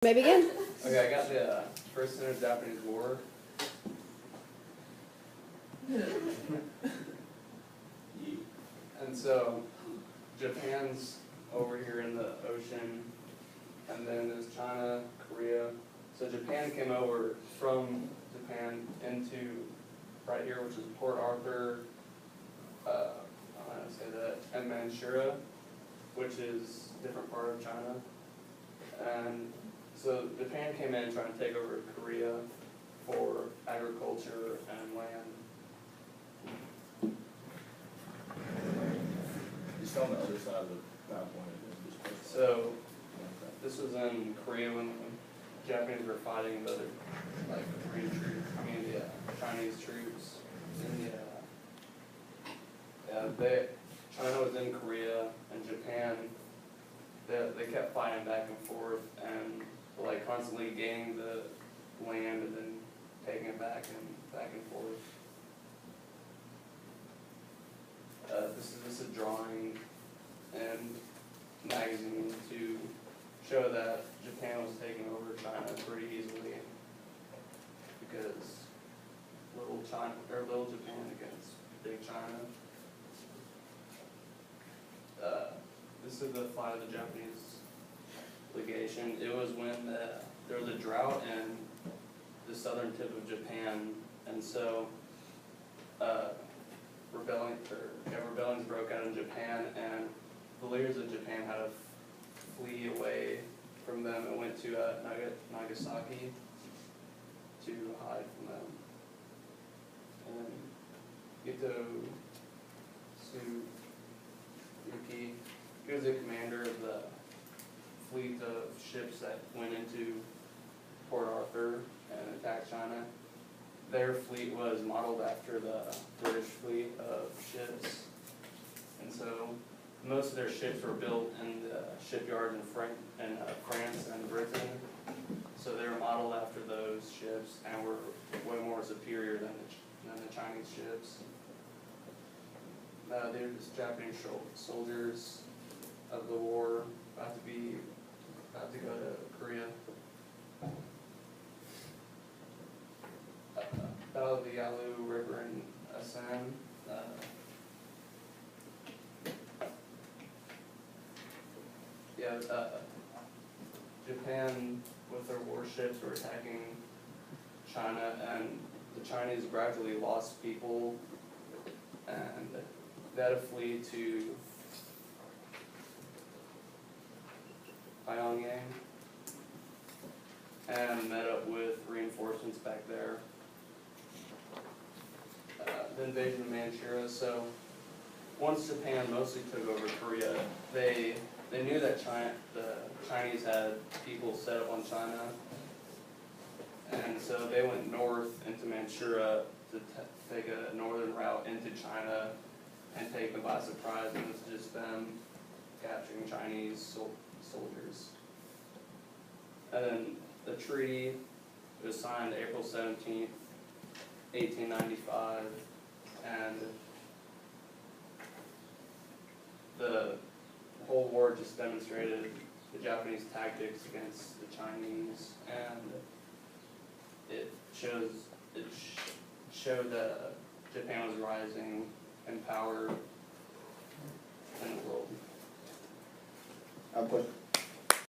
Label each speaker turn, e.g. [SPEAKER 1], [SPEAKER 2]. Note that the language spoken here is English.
[SPEAKER 1] May I begin?
[SPEAKER 2] Okay, I got the First Sino-Japanese War. And so, Japan's over here in the ocean, and then there's China, Korea. So Japan came over from Japan into right here, which is Port Arthur, I'm not gonna say that, and Manchuria, which is a different part of China. And so Japan came in trying to take over Korea for agriculture and land.
[SPEAKER 3] Just on the other side of the map when it is this place.
[SPEAKER 2] So this was in Korea when the Japanese were fighting the other, like, Korean troops, Chinese troops. And China was in Korea and Japan, they kept fighting back and forth and like constantly gaining the land and then taking it back and forth. This is a drawing and magazine to show that Japan was taking over China pretty easily because little Japan against big China. This is the flight of the Japanese legation. It was when there was a drought in the southern tip of Japan, and so rebellions broke out in Japan, and the leaders of Japan had to flee away from them and went to Nagasaki to hide from them. And Ito Tsurugi, he was the commander of the fleet of ships that went into Port Arthur and attacked China. Their fleet was modeled after the British fleet of ships. And so most of their ships were built in the shipyards in France and Britain. So they were modeled after those ships and were way more superior than the Chinese ships. They're just Japanese soldiers of the war about to go to Korea. Battle of the Yalu River in Assam. Japan with their warships were attacking China, and the Chinese gradually lost people, and they had to flee to Pyongyang and met up with reinforcements back there. The invasion of Manchuria. So once Japan mostly took over Korea, they knew that the Chinese had people set up on China, and so they went north into Manchuria to take a northern route into China and take them by surprise, and it was just them capturing Chinese soldiers. And then the treaty was signed April 17th, 1895, and the whole war just demonstrated the Japanese tactics against the Chinese, and it showed that Japan was rising in power in the world.
[SPEAKER 3] I have a question.